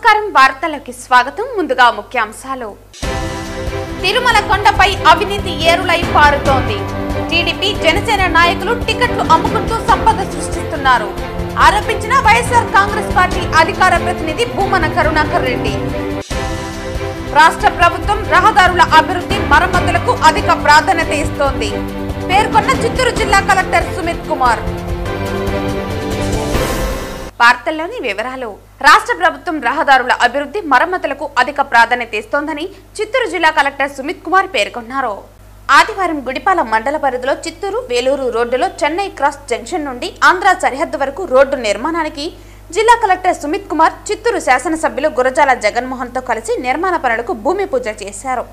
నమస్కారం వార్తలకి స్వాగతం ముందుగా ముఖ్యాంశాలు తిరుమల కొండపై అవినీతి ఏరులై పారుతోంది టీడీపీ జనసేన నాయకులు టికెట్లు అమ్ముకుంటూ సంపద సృష్టిస్తున్నారు ఆరోపించిన వైఎస్ఆర్ కాంగ్రెస్ పార్టీ అధికార ప్రతినిధి భూమన కరుణాకర్ రెడ్డి రాష్ట్ర ప్రభుత్వం రహదారుల అభివృద్ధి మరమ్మతులకు అధిక ప్రాధాన్యత ఇస్తోంది పేర్కొన్న చిత్తూరు జిల్లా కలెక్టర్ సుమిత్ కుమార్ వార్తల్లోని వివరాలు రాష్ట్ర ప్రభుత్వం రహదారుల అభివృద్ధి మరమ్మతులకు అధిక ప్రాధాన్యత ఇస్తోందని చిత్తూరు జిల్లా కలెక్టర్ సుమిత్ కుమార్ పేర్కొన్నారు ఆదివారం గుడిపాల మండల పరిధిలో చిత్తూరు వేలూరు రోడ్డులో చెన్నై క్రాస్ జంక్షన్ నుండి ఆంధ్ర సరిహద్దు వరకు రోడ్డు నిర్మాణానికి జిల్లా కలెక్టర్ సుమిత్ కుమార్ చిత్తూరు శాసనసభ్యులు గురజాల జగన్మోహన్ తో కలిసి నిర్మాణ పనులకు భూమి పూజ చేశారు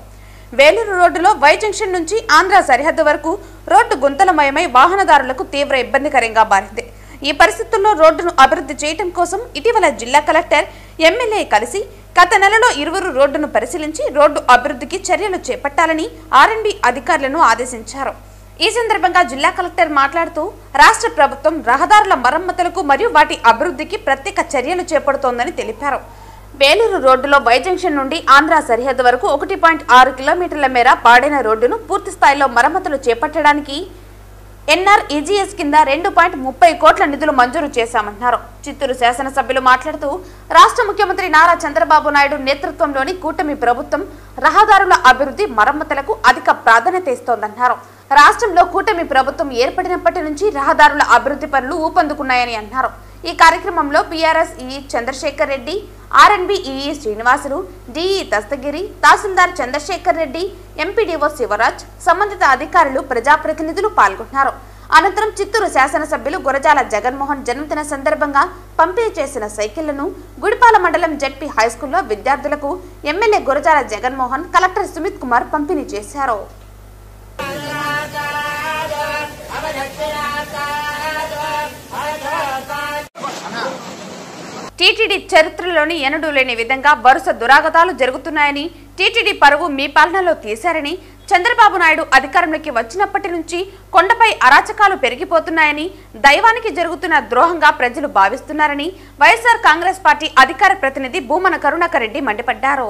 వేలూరు రోడ్డులో వై జంక్షన్ నుంచి ఆంధ్ర సరిహద్దు వరకు రోడ్డు గుంతలమయమై వాహనదారులకు తీవ్ర ఇబ్బందికరంగా మారింది ఈ పరిస్థితుల్లో రోడ్డును అభివృద్ధి చేయడం కోసం ఇటీవల జిల్లా కలెక్టర్ ఎమ్మెల్యే కలిసి గత నెలలో ఇరువురు రోడ్డును పరిశీలించి రోడ్డు అభివృద్ధికి చర్యలు చేపట్టాలని ఆర్ఎండ్బి అధికారులను ఆదేశించారు ఈ సందర్భంగా జిల్లా కలెక్టర్ మాట్లాడుతూ రాష్ట్ర ప్రభుత్వం రహదారుల మరమ్మతులకు మరియు వాటి అభివృద్ధికి ప్రత్యేక చర్యలు చేపడుతోందని తెలిపారు వేలూరు రోడ్డులో వై జంక్షన్ నుండి ఆంధ్ర సరిహద్దు వరకు 1.6 కిలోమీటర్ల మేర పాడైన రోడ్డును పూర్తి స్థాయిలో మరమ్మతులు చేపట్టడానికి ఎన్ఆర్ఈజీఎస్ కింద 2.30 కోట్ల నిధులు మంజూరు చేశామన్నారు చిత్తూరు శాసనసభ్యులు మాట్లాడుతూ రాష్ట్ర ముఖ్యమంత్రి నారా చంద్రబాబు నాయుడు నేతృత్వంలోని కూటమి ప్రభుత్వం రహదారుల అభివృద్ధి మరమ్మతులకు అధిక ప్రాధాన్యత ఇస్తోందన్నారు రాష్ట్రంలో కూటమి ప్రభుత్వం ఏర్పడినప్పటి నుంచి రహదారుల అభివృద్ధి పనులు ఊపందుకున్నాయని అన్నారు ఈ కార్యక్రమంలో పీఆర్ఎస్ ఈఈ చంద్రశేఖర్ రెడ్డి ఆర్ఎండ్బి ఈఈ శ్రీనివాసులు డిఈ దస్తగిరి తహసీల్దార్ చంద్రశేఖర్ రెడ్డి ఎంపీడీఓ శివరాజ్ సంబంధిత అధికారులు ప్రజాప్రతినిధులు పాల్గొన్నారు అనంతరం చిత్తూరు శాసనసభ్యులు గురజాల జగన్మోహన్ జన్మదిన సందర్భంగా పంపిణీ చేసిన సైకిళ్లను గుడిపాల మండలం జెడ్పీ హైస్కూల్లో విద్యార్థులకు ఎమ్మెల్యే గురజాల జగన్మోహన్ కలెక్టర్ సుమిత్ కుమార్ పంపిణీ చేశారు టీటీడీ చరిత్రలోని ఎన్నడూ లేని విధంగా వరుస దురాగతాలు జరుగుతున్నాయని టీటీడీ పరువు మీ పాలనలో తీశారని చంద్రబాబు నాయుడు అధికారంలోకి వచ్చినప్పటి నుంచి కొండపై అరాచకాలు పెరిగిపోతున్నాయని దైవానికి జరుగుతున్న ద్రోహంగా ప్రజలు భావిస్తున్నారని వైఎస్ఆర్ కాంగ్రెస్ పార్టీ అధికార ప్రతినిధి భూమన కరుణాకర్ రెడ్డి మండిపడ్డారు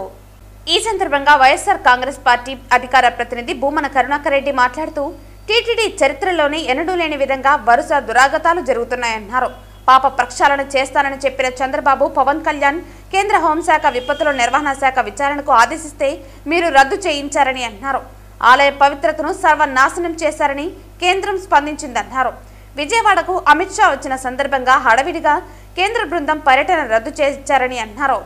ఈ సందర్భంగా వైఎస్ఆర్ కాంగ్రెస్ పార్టీ అధికార ప్రతినిధి భూమన కరుణాకర్ రెడ్డి మాట్లాడుతూ టీటీడీ చరిత్రలోని ఎన్నడూ లేని విధంగా వరుస దురాగతాలు జరుగుతున్నాయన్నారు పాప ప్రక్షాళన చేస్తానని చెప్పిన చంద్రబాబు పవన్ కళ్యాణ్ కేంద్ర హోంశాఖ విపత్తుల నిర్వహణ శాఖ విచారణకు ఆదేశిస్తే మీరు రద్దు చేయించారని అన్నారు ఆలయ పవిత్రతను సర్వనాశనం చేశారని కేంద్రం స్పందించిందన్నారు విజయవాడకు అమిత్ షా వచ్చిన సందర్భంగా హడావిడిగా కేంద్ర బృందం పర్యటన రద్దు చేయించారని అన్నారు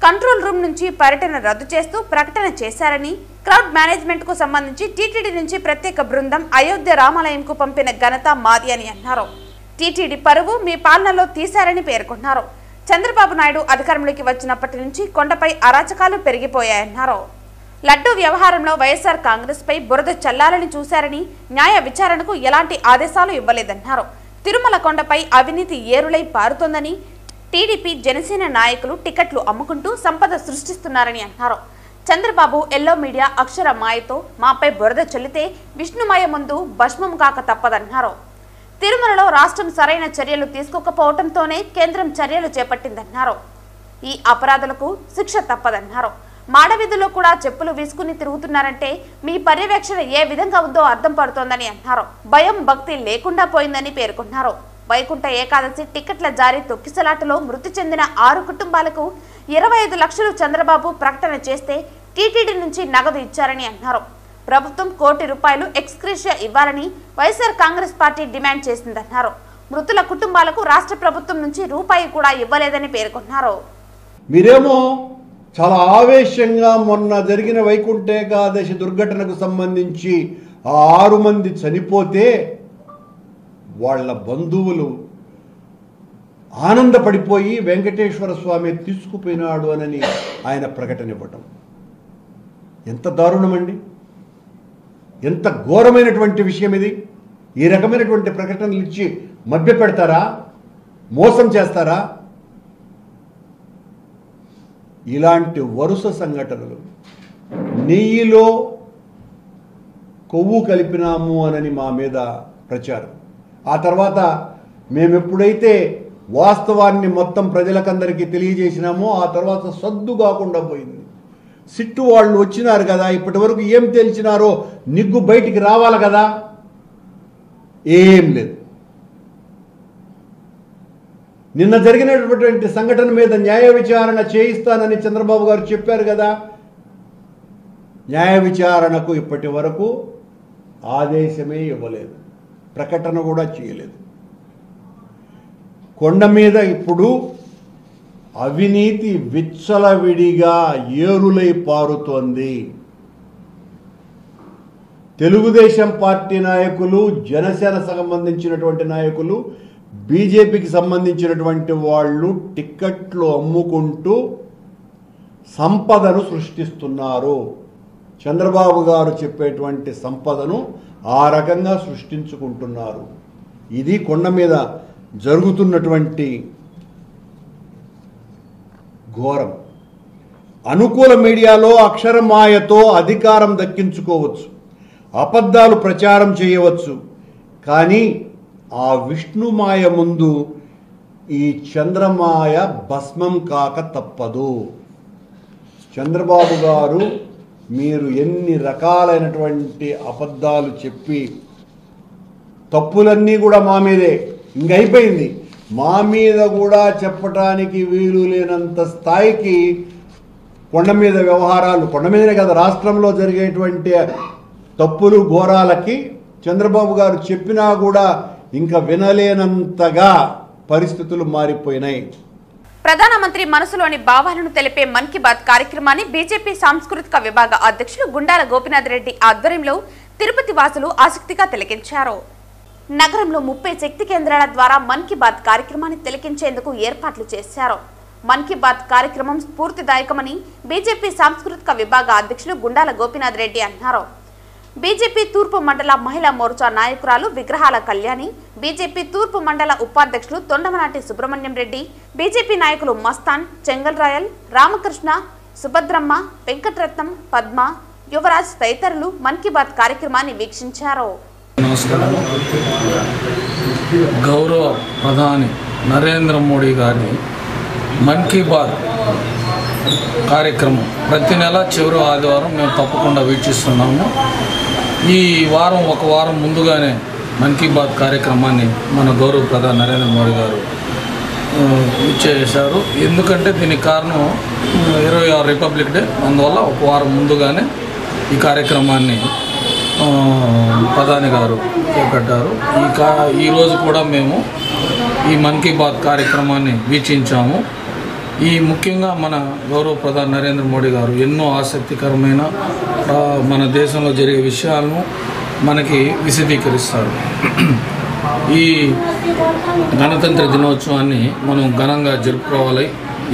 కంట్రోల్ రూమ్ నుంచి పర్యటన రద్దు చేస్తూ ప్రకటన చేశారని క్రౌడ్ మేనేజ్మెంట్ కు సంబంధించి టీటీడీ నుంచి ప్రత్యేక బృందం అయోధ్య రామాలయంకు పంపిన ఘనత మాది అని అన్నారు టీటీడీ పరువు మీ పాలనలో తీశారని పేర్కొన్నారు చంద్రబాబు నాయుడు అధికారంలోకి వచ్చినప్పటి నుంచి కొండపై అరాచకాలు పెరిగిపోయాయన్నారు లడ్డూ వ్యవహారంలో వైఎస్ఆర్ కాంగ్రెస్ పై బురద చల్లాలని చూశారని న్యాయ విచారణకు ఎలాంటి ఆదేశాలు ఇవ్వలేదన్నారు తిరుమల కొండపై అవినీతి ఏరులై పారుతోందని టీడీపీ జనసేన నాయకులు టికెట్లు అమ్ముకుంటూ సంపద సృష్టిస్తున్నారని అన్నారు చంద్రబాబు ఎల్లో మీడియా అక్షర మాయతో మాపై బురద చల్లితే విష్ణుమాయ ముందు భస్మం కాక తప్పదన్నారు తిరుమలలో రాష్ట్రం సరైన చర్యలు తీసుకోకపోవడంతోనే కేంద్రం చర్యలు చేపట్టిందన్నారు ఈ అపరాధులకు శిక్ష తప్పదన్నారు మాడవీధుల్లో కూడా చెప్పులు వీసుకుని తిరుగుతున్నారంటే మీ పర్యవేక్షణ ఏ విధంగా ఉందో అర్థం పడుతోందని అన్నారు భయం భక్తి లేకుండా పోయిందని పేర్కొన్నారు వైకుంఠ ఏకాదశి టికెట్ల జారీ తొక్కిసలాటలో మృతి చెందిన 6 కుటుంబాలకు 25 లక్షలు చంద్రబాబు ప్రకటన చేస్తే టీటీడీ నుంచి నగదు ఇచ్చారని అన్నారు ప్రభుత్వం ₹1 కోటి ఎక్స్గ్రేషియా ఇవ్వాలని వైఎస్ఆర్ కాంగ్రెస్ పార్టీ డిమాండ్ చేసిందన్నారు మృతుల కుటుంబాలకు రాష్ట్ర ప్రభుత్వం నుంచి రూపాయి కూడా ఇవ్వలేదని పేర్కొన్నారు మీరేమో చాలా ఆవేశంగా మొన్న జరిగిన వైకుంఠ ఏకాదశి దుర్ఘటనకు సంబంధించి 6 మంది చనిపోతే వాళ్ళ బంధువులు ఆనందపడిపోయి వెంకటేశ్వర స్వామి తీసుకుపోయినాడు అని ఆయన ప్రకటన ఇవ్వటం ఎంత దారుణమండి ఎంత ఘోరమైనటువంటి విషయం ఇది ఈ రకమైనటువంటి ప్రకటనలు ఇచ్చి మభ్య పెడతారా మోసం చేస్తారా ఇలాంటి వరుస సంఘటనలు నెయ్యిలో కొవ్వు కలిపినాము అని మా మీద ప్రచారం ఆ తర్వాత మేము ఎప్పుడైతే వాస్తవాన్ని మొత్తం ప్రజలకందరికీ తెలియజేసినామో ఆ తర్వాత సద్దు కాకుండా పోయింది. సిట్టు వాళ్ళు వచ్చినారు కదా, ఇప్పటి వరకు ఏం తేల్చినారో నిగ్గు బయటికి రావాలి కదా, ఏం లేదు. నిన్న జరిగినటువంటి సంఘటన మీద న్యాయ విచారణ చేయిస్తానని చంద్రబాబు గారు చెప్పారు కదా, న్యాయ విచారణకు ఇప్పటి వరకు ఆదేశమే ఇవ్వలేదు, ప్రకటన కూడా చేయలేదు. కొండ మీద ఇప్పుడు అవినీతి విచ్చలవిడిగా ఏరులై పారుతోంది. తెలుగుదేశం పార్టీ నాయకులు, జనసేన సంబంధించినటువంటి నాయకులు, బీజేపీకి సంబంధించినటువంటి వాళ్ళు టిక్కెట్లు అమ్ముకుంటూ సంపదను సృష్టిస్తున్నారు. చంద్రబాబు గారు చెప్పేటువంటి సంపదను ఆ రకంగా సృష్టించుకుంటున్నారు. ఇది కొండ మీద జరుగుతున్నటువంటి ఘోరం. అనుకూల మీడియాలో అక్షరమాయతో అధికారం దక్కించుకోవచ్చు, అబద్ధాలు ప్రచారం చేయవచ్చు, కానీ ఆ విష్ణుమాయ ముందు ఈ చంద్రమాయ భస్మం కాక తప్పదు. చంద్రబాబు గారు మీరు ఎన్ని రకాలైనటువంటి అబద్ధాలు చెప్పి తప్పులన్నీ కూడా మా మీదే, ఇంకైపోయింది, మా మీద కూడా చెప్పటానికి వీలు లేనంత స్థాయికి కొండ మీద వ్యవహారాలు, కొండ మీదనే కదా రాష్ట్రంలో జరిగేటువంటి తప్పులు ఘోరాలకి చంద్రబాబు గారు చెప్పినా కూడా ఇంకా వినలేనంతగా పరిస్థితులు మారిపోయినాయి. ప్రధానమంత్రి మనసులోని భావాలను తెలిపే మన్ కీ బాత్ కార్యక్రమాన్ని బీజేపీ సాంస్కృతిక విభాగ అధ్యక్షులు గుండాల గోపీనాథ్ రెడ్డి ఆధ్వర్యంలో తిరుపతి వాసులు ఆసక్తిగా తిలకించారు. నగరంలో 30 శక్తి కేంద్రాల ద్వారా మన్ కీ బాత్ కార్యక్రమాన్ని తిలకించేందుకు ఏర్పాట్లు చేశారు. మన్ కీ బాత్ కార్యక్రమం స్ఫూర్తిదాయకమని బీజేపీ సాంస్కృతిక విభాగ అధ్యక్షులు గుండాల గోపీనాథ్ రెడ్డి అన్నారు. బీజేపీ తూర్పు మండల మహిళా మోర్చా నాయకురాలు విగ్రహాల కళ్యాణి, బీజేపీ తూర్పు మండల ఉపాధ్యక్షులు తొండమనాటి సుబ్రహ్మణ్యం రెడ్డి, బీజేపీ నాయకులు మస్తాన్, చెంగల్ రాయల్, రామకృష్ణ, సుభద్రమ్మ, వెంకటరత్నం, పద్మ, యువరాజ్ తదితరులు మన్ కీ బాత్ కార్యక్రమాన్ని వీక్షించారు. నమస్కారం. గౌరవ ప్రధాని నరేంద్ర మోడీ గారి మన్ కీ బాత్ కార్యక్రమం ప్రతి నెల చివరి ఆదివారం మేము తప్పకుండా వీక్షిస్తున్నాము. ఈ వారం ఒక వారం ముందుగానే మన్ కీ బాత్ కార్యక్రమాన్ని మన గౌరవ ప్రధాని నరేంద్ర మోడీ గారు ఇచ్చేసారు. ఎందుకంటే దీనికి కారణం 26 రిపబ్లిక్ డే, అందువల్ల ఒక వారం ముందుగానే ఈ కార్యక్రమాన్ని ప్రధాని గారు చేపట్టారు. ఈరోజు కూడా మేము ఈ మన్ కీ బాత్ కార్యక్రమాన్ని వీక్షించాము. ఈ ముఖ్యంగా మన గౌరవ ప్రధాని నరేంద్ర మోడీ గారు ఎన్నో ఆసక్తికరమైన మన దేశంలో జరిగే విషయాలను మనకి విశదీకరిస్తారు. ఈ గణతంత్ర దినోత్సవాన్ని మనం ఘనంగా జరుపుకోవాలి.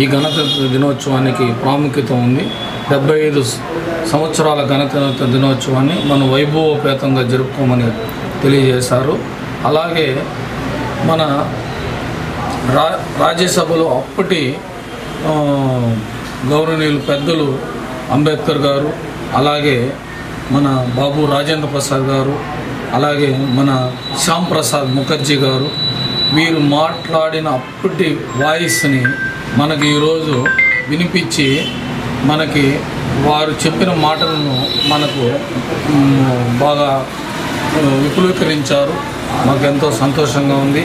ఈ గణతంత్ర దినోత్సవానికి ప్రాముఖ్యత ఉంది. 75 సంవత్సరాల గణతంత్ర దినోత్సవాన్ని మనం వైభవోపేతంగా జరుపుకోమని తెలియజేశారు. అలాగే మన రాజ్యసభలో అప్పటి గౌరవనీయులు పెద్దలు అంబేద్కర్ గారు, అలాగే మన బాబు రాజేంద్ర ప్రసాద్ గారు, అలాగే మన శ్యామ్ ప్రసాద్ ముఖర్జీ గారు, వీరు మాట్లాడిన అప్పటి వాయిస్ని మనకి ఈరోజు వినిపించి మనకి వారు చెప్పిన మాటలను మనకు బాగా విపులీకరించారు. మాకు ఎంతో సంతోషంగా ఉంది.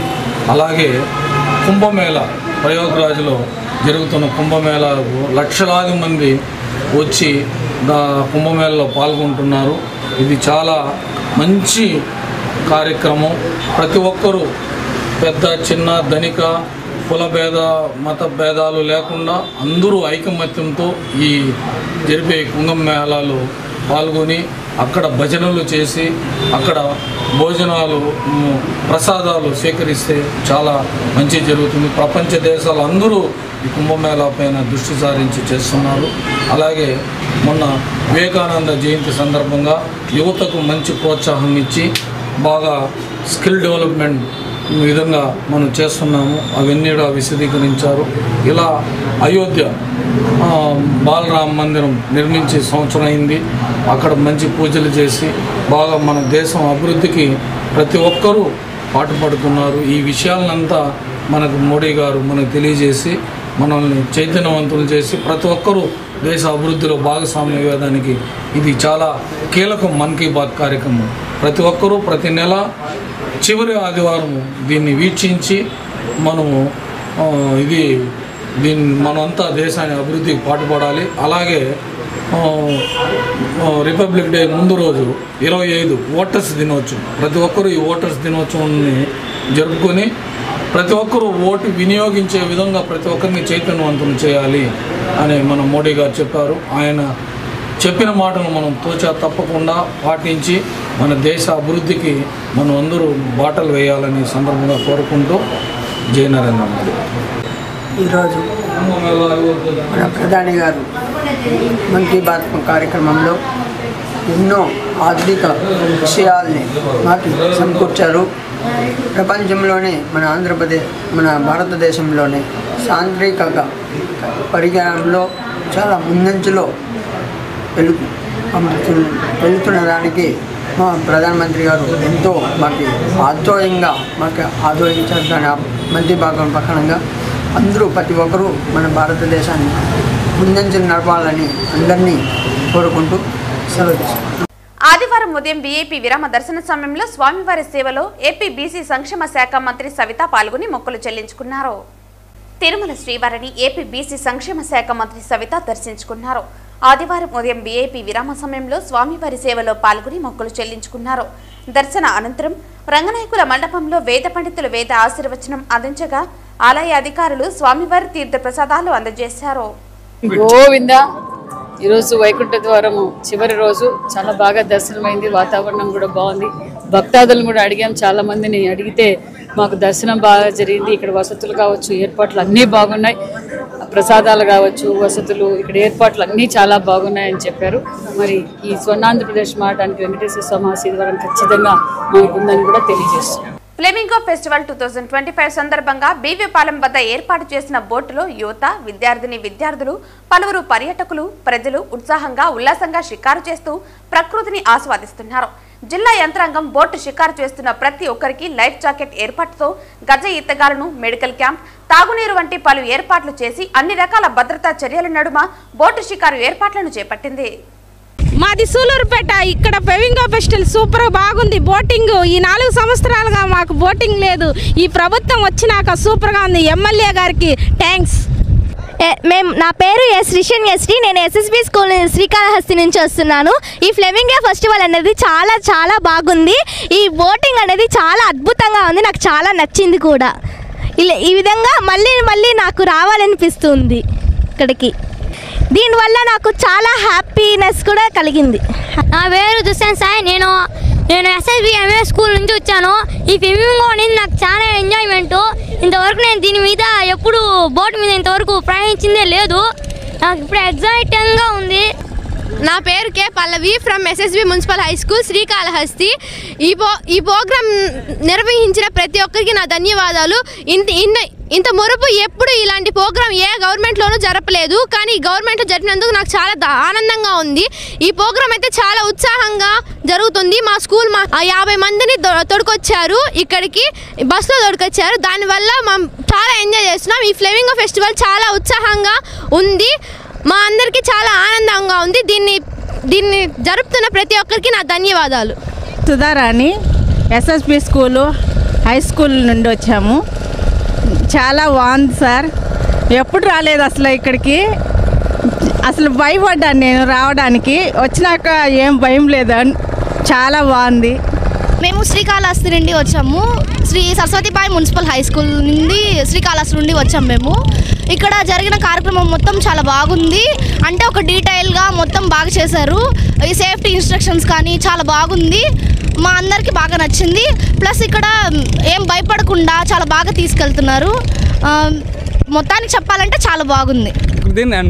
అలాగే కుంభమేళ, ప్రయాగ్రాజ్లో జరుగుతున్న కుంభమేళకు లక్షలాది మంది వచ్చి కుంభమేళలో పాల్గొంటున్నారు. ఇది చాలా మంచి కార్యక్రమం. ప్రతి ఒక్కరూ పెద్ద చిన్న ధనిక కుల భేద మత భేదాలు లేకుండా అందరూ ఐకమత్యంతో ఈ జరిపే కుంభమేళాలో పాల్గొని అక్కడ భజనలు చేసి అక్కడ భోజనాలు ప్రసాదాలు స్వీకరిస్తే చాలా మంచి జరుగుతుంది. ప్రపంచ దేశాలు అందరూ ఈ కుంభమేళా పైన దృష్టి సారించి చేస్తున్నారు. అలాగే మొన్న వివేకానంద జయంతి సందర్భంగా యువతకు మంచి ప్రోత్సాహం ఇచ్చి బాగా స్కిల్ డెవలప్మెంట్ విధంగా మనం చేస్తున్నాము. అవన్నీ కూడా విశదీకరించారు. ఇలా అయోధ్య బాలరామ మందిరం నిర్మించి సంవత్సరం అయింది. అక్కడ మంచి పూజలు చేసి బాగా మన దేశం అభివృద్ధికి ప్రతి ఒక్కరూ పాటుపడుతున్నారు. ఈ విషయాలంతా మనకు మోడీ గారు మనకు తెలియజేసి మనల్ని చైతన్యవంతులు చేసి ప్రతి ఒక్కరూ దేశ అభివృద్ధిలో భాగస్వామ్యం అయ్యేదానికి ఇది చాలా కీలకం. మన్ కీ బాత్ కార్యక్రమం ప్రతి ఒక్కరూ ప్రతి నెల చివరి ఆదివారం దీన్ని వీక్షించి మనము మనమంతా దేశాన్ని అభివృద్ధికి పాటుపడాలి. అలాగే రిపబ్లిక్ డే ముందు రోజు 25 ఓటర్స్ దినోత్సవం, ప్రతి ఒక్కరూ ఈ ఓటర్స్ దినోత్సవాన్ని జరుపుకొని ప్రతి ఒక్కరూ ఓటు వినియోగించే విధంగా ప్రతి ఒక్కరిని చైతన్యవంతం చేయాలి అని మన మోడీ గారు చెప్పారు. ఆయన చెప్పిన మాటను మనం తోచా తప్పకుండా పాటించి మన దేశ అభివృద్ధికి మనం అందరూ బాటలు వేయాలని సందర్భంగా కోరుకుంటూ జై నరేంద్ర మోడీ. ఈరోజు మన ప్రధాని గారు మన్ కీ బాత్ కార్యక్రమంలో ఎన్నో ఆధునిక విషయాల్ని మాకు సమకూర్చారు. ప్రపంచంలోనే మన భారతదేశంలోనే సాంకేతిక పరిజ్ఞానంలో చాలా ముందంచులో వెళుతున్న దానికి మా ప్రధానమంత్రి గారు ఎంతో మాకు ఆదోయించారు. దాని మధ్య భాగం పక్కనంగా అందరూ ప్రతి ఒక్కరూ మన భారతదేశాన్ని ముందంచులు నడపాలని అందరినీ కోరుకుంటూ సెలవు. ఆదివారం ఉదయం వీఐపీ విరామ దర్శన సమయంలో స్వామివారి సేవలో ఏపీ బీసీ సంక్షేమ శాఖ మంత్రి సవిత పాల్గొని మొక్కులు చెల్లించుకున్నారు. తిరుమల శ్రీవారిని ఏపీ బీసీ సంక్షేమ శాఖ మంత్రి సవిత దర్శించుకున్నారు. ఆదివారం ఉదయం వీఐపీ విరామ సమయంలో స్వామివారి సేవలో పాల్గొని మొక్కులు చెల్లించుకున్నారు. దర్శన అనంతరం రంగనాయకుల మండపంలో వేద పండితులు వేద ఆశీర్వచనం అందించగా ఆలయ అధికారులు స్వామివారి తీర్థ ప్రసాదాలు అందజేశారు. గోవిందా. ఈరోజు వైకుంఠ ద్వారము చివరి రోజు చాలా బాగా దర్శనమైంది. వాతావరణం కూడా బాగుంది. భక్తాదులను కూడా అడిగాం, చాలా మందిని అడిగితే మాకు దర్శనం బాగా జరిగింది. ఇక్కడ వసతులు కావచ్చు, ఏర్పాట్లు అన్నీ బాగున్నాయి. ప్రసాదాలు కావచ్చు, వసతులు, ఇక్కడ ఏర్పాట్లు అన్నీ చాలా బాగున్నాయని చెప్పారు. మరి ఈ స్వర్ణాంధ్రప్రదేశ్ మారడానికి వెంకటేశ్వర స్వామి ఆశీర్వాదం ఖచ్చితంగా మనకుందని కూడా తెలియజేస్తున్నాం. ఫ్లెమింగో ఫెస్టివల్ 2025 సందర్భంగా బీవీపాలెం వద్ద ఏర్పాటు చేసిన బోటులో యువత, విద్యార్థులు, పలువురు పర్యాటకులు, ప్రజలు ఉత్సాహంగా ఉల్లాసంగా షికారు చేస్తూ ప్రకృతిని ఆస్వాదిస్తున్నారు. జిల్లా యంత్రాంగం బోటు షికారు చేస్తున్న ప్రతి ఒక్కరికి లైఫ్ జాకెట్ ఏర్పాటుతో గజ ఈతగాలను, మెడికల్ క్యాంప్, తాగునీరు వంటి పలు ఏర్పాట్లు చేసి అన్ని రకాల భద్రతా చర్యల నడుమ బోటు షికారు ఏర్పాట్లను చేపట్టింది. మాది సూలూరుపేట. ఇక్కడ ఫ్లెమింగో ఫెస్టివల్ సూపర్ బాగుంది. బోటింగ్ ఈ 4 సంవత్సరాలుగా మాకు బోటింగ్ లేదు. ఈ ప్రభుత్వం వచ్చినాక సూపర్గా ఉంది. ఎమ్మెల్యే గారికి థ్యాంక్స్. నా పేరు రిషన్ ఎస్టీ. నేను ఎస్ఎస్బి స్కూల్ శ్రీకాళహస్తి నుంచి వస్తున్నాను. ఈ ఫ్లెమింగో ఫెస్టివల్ అనేది చాలా చాలా బాగుంది. ఈ బోటింగ్ అనేది చాలా అద్భుతంగా ఉంది. నాకు చాలా నచ్చింది కూడా. ఈ విధంగా మళ్ళీ నాకు రావాలనిపిస్తుంది ఇక్కడికి. దీనివల్ల నాకు చాలా హ్యాపీనెస్ కూడా కలిగింది. నా పేరు దుస్సాన్ సాయి. నేను ఎస్ఎస్బి ఎంఏ స్కూల్ నుంచి వచ్చాను. ఈ ఫ్లెమింగో అనేది నాకు చాలా ఎంజాయ్మెంట్. ఇంతవరకు నేను దీని మీద ఎప్పుడు బోట్ మీద ఇంతవరకు ప్రయాణించిందే లేదు. నాకు ఇప్పుడు ఎగ్జైటింగ్గా ఉంది. నా పేరు K Pallavi from SSB municipal high school Srikalahasti. ఈ ప్రోగ్రాం నిర్వహించిన ప్రతి ఒక్కరికి నా ధన్యవాదాలు. ఇంత మురుపు ఎప్పుడు ఇలాంటి ప్రోగ్రాం ఏ గవర్నమెంట్లోనూ జరపలేదు. కానీ ఈ గవర్నమెంట్లో జరిపినందుకు నాకు చాలా ఆనందంగా ఉంది. ఈ ప్రోగ్రాం అయితే చాలా ఉత్సాహంగా జరుగుతుంది. మా స్కూల్ 50 మందిని తొడుకొచ్చారు. ఇక్కడికి బస్సులో తొడుకొచ్చారు. దానివల్ల మేము చాలా ఎంజాయ్ చేస్తున్నాం. ఈ ఫ్లెమింగో ఫెస్టివల్ చాలా ఉత్సాహంగా ఉంది. మా అందరికీ చాలా ఆనందంగా ఉంది. దీన్ని జరుపుతున్న ప్రతి ఒక్కరికి నా ధన్యవాదాలు. Sudharani, SSB school high school నుండి వచ్చాము. చాలా బాగుంది సార్. ఎప్పుడు రాలేదు అసలు ఇక్కడికి. అసలు భయపడ్డాను నేను రావడానికి. వచ్చినాక ఏం భయం లేదు. చాలా బాగుంది. మేము శ్రీకాళహస్తి నుండి వచ్చాము. శ్రీ సరస్వతిబాయి మున్సిపల్ హై స్కూల్ నుండి శ్రీకాళహస్తి నుండి వచ్చాము మేము. ఇక్కడ జరిగిన కార్యక్రమం మొత్తం చాలా బాగుంది. అంటే ఒక డీటెయిల్గా మొత్తం బాగా చేశారు. ఈ సేఫ్టీ ఇన్స్ట్రక్షన్స్ కానీ చాలా బాగుంది. మా అందరికీ బాగా నచ్చింది. ప్లస్ ఇక్కడ ఏం భయపడకుండా చాలా బాగా తీసుకెళ్తున్నారు. మొత్తానికి చెప్పాలంటే చాలా బాగుంది.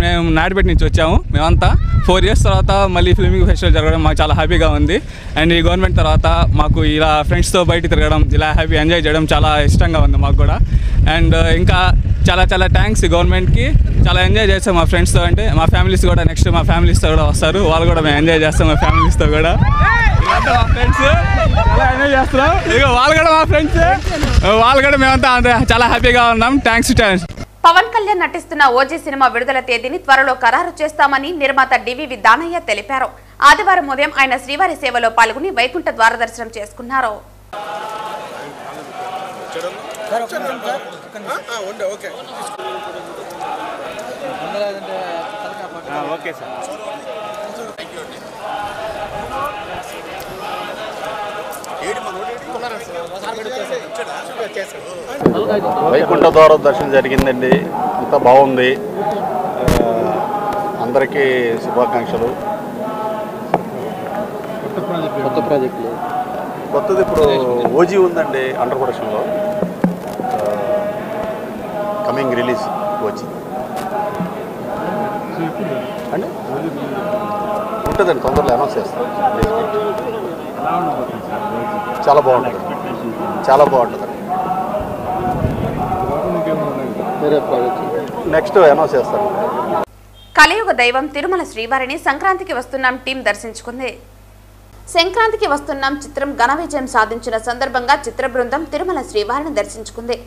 మేము నాయుడుపేట నుంచి వచ్చాము. మేమంతా 4 years తర్వాత మళ్ళీ ఫిల్మింగ్ ఫెస్టివల్ జరగడం మాకు చాలా హ్యాపీగా ఉంది. అండ్ ఈ గవర్నమెంట్ తర్వాత మాకు ఇలా ఫ్రెండ్స్తో బయట తిరగడం, ఇలా హ్యాపీ ఎంజాయ్ చేయడం చాలా ఇష్టంగా ఉంది మాకు కూడా. అండ్ ఇంకా చాలా థ్యాంక్స్ ఈ గవర్నమెంట్కి. చాలా ఎంజాయ్ చేస్తాం మా ఫ్రెండ్స్తో. అంటే మా ఫ్యామిలీస్ కూడా నెక్స్ట్ మా ఫ్యామిలీస్తో కూడా వస్తారు. వాళ్ళు కూడా మేము ఎంజాయ్ చేస్తాం మా ఫ్యామిలీస్తో కూడా. మా ఫ్రెండ్స్ చాలా ఎంజాయ్ చేస్తున్నాం. ఇక వాళ్ళు కూడా మా ఫ్రెండ్స్, వాళ్ళు కూడా మేమంతా చాలా హ్యాపీగా ఉన్నాం. థ్యాంక్స్. పవన్ కళ్యాణ్ నటిస్తున్న ఓజీ సినిమా విడుదల తేదీని త్వరలో ఖరారు చేస్తామని నిర్మాత డివివి దానయ్య తెలిపారు. ఆదివారం ఉదయం ఆయన శ్రీవారి సేవలో పాల్గొని వైకుంఠ ద్వార దర్శనం చేసుకున్నారు. వైకుంఠ ద్వార దర్శనం జరిగిందండి. అంతా బాగుంది. అందరికీ శుభాకాంక్షలు. కొత్తది ఇప్పుడు ఓజీ ఉందండి అండర్ ప్రొడక్షన్లో. కమింగ్ రిలీజ్ ఓజీ అండి ఉంటుందండి. తొందరలో అనౌన్స్ చేస్తాం. చాలా బాగుంటుంది. చాలా బాగుంటుంది. నెక్స్ట్ అనౌన్స్ చేస్తాను. కలియుగ దైవం తిరుమల శ్రీవారిని సంక్రాంతికి వస్తున్నాం టీం దర్శించుకుంది. సంక్రాంతికి వస్తున్నాం చిత్రం ఘన విజయం సాధించిన సందర్భంగా చిత్ర బృందం తిరుమల శ్రీవారిని దర్శించుకుంది.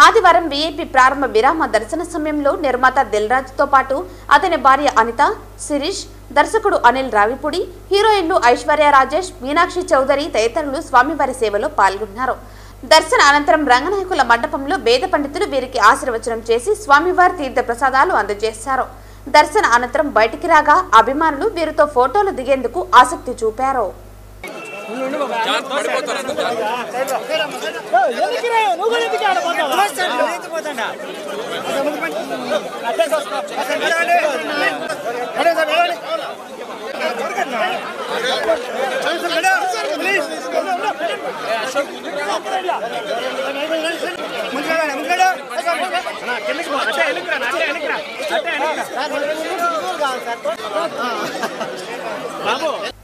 ఆదివారం వీఐపీ ప్రారంభ విరామ దర్శన సమయంలో నిర్మాత దిల్ రాజుతో పాటు అతని భార్య అనిత, శిరీష్, దర్శకుడు అనిల్ రావిపూడి, హీరోయిన్లు ఐశ్వర్య రాజేష్, మీనాక్షి చౌదరి తదితరులు స్వామివారి సేవలో పాల్గొన్నారు. దర్శన అనంతరం రంగనాయకుల మండపంలో వేద పండితులు వీరికి ఆశీర్వచనం చేసి స్వామివారి తీర్థ ప్రసాదాలు అందజేశారు. దర్శన అనంతరం బయటికి రాగా అభిమానులు వీరితో ఫోటోలు దిగేందుకు ఆసక్తి చూపారు.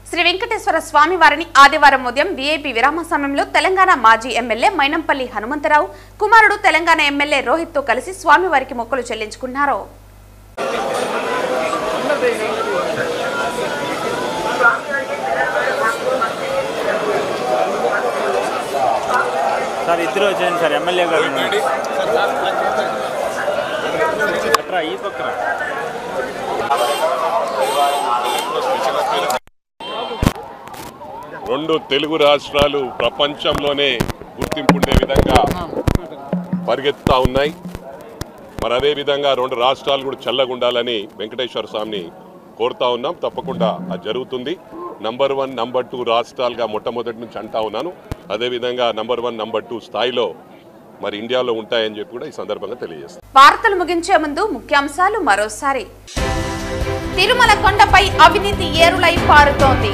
శ్రీ వెంకటేశ్వర స్వామి వారిని ఆదివారం ఉదయం వీఐపీ విరామ సమయంలో తెలంగాణ మాజీ ఎమ్మెల్యే మైనంపల్లి హనుమంతరావు కుమారుడు తెలంగాణ ఎమ్మెల్యే రోహిత్ తో కలిసి స్వామివారికి మొక్కులు చెల్లించుకున్నారు. సార్ ఇద్దరు వచ్చాను సార్. ఎమ్మెల్యే గారు ఈ పక్కన రెండు తెలుగు రాష్ట్రాలు ప్రపంచంలోనే గుర్తింపుండే విధంగా పరిగెత్తుతా ఉన్నాయి. మరి అదేవిధంగా రెండు రాష్ట్రాలు కూడా చల్లగుండాలని వెంకటేశ్వర స్వామిని కోరుతా ఉన్నాం. తప్పకుండా అది జరుగుతుంది. నంబర్ 1, నంబర్ 2 రాష్ట్రాలుగా మొట్టమొదటి నుంచి అంటా ఉన్నాను. అదేవిధంగా నంబర్ 1, నంబర్ 2 స్థాయిలో మరి ఇండియాలో ఉంటాయని చెప్పి కూడా ఈ సందర్భంగా తెలియజేస్తాను. వార్తలు ముగించే ముందు ముఖ్యాంశాలు మరోసారి. తిరుమల కొండపై అవినీతి ఏరులై పారుతోంది.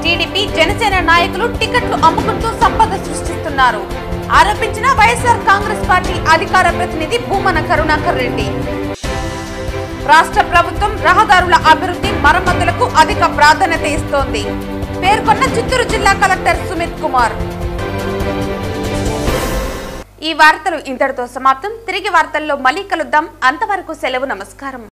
టీడీపీ జనసేన నాయకులు టికెట్లు అమ్ముకుంటూ సంపద సృష్టిస్తున్నారు ఆరోపించిన వైఎస్ఆర్ కాంగ్రెస్ పార్టీ అధికార ప్రతినిధి భూమన కరుణాకర్ రెడ్డి. రాష్ట్ర ప్రభుత్వం రహదారుల అభివృద్ధి మరమ్మతులకు అధిక ప్రాధాన్యత ఇస్తోంది పేర్కొన్న చిత్తూరు జిల్లా కలెక్టర్ సుమిత్ కుమార్. ఈ వార్తలు ఇంతటితో సమాప్తం. తిరిగి వార్తల్లో మళ్ళీ కలుద్దాం. అంతవరకు సెలవు. నమస్కారం.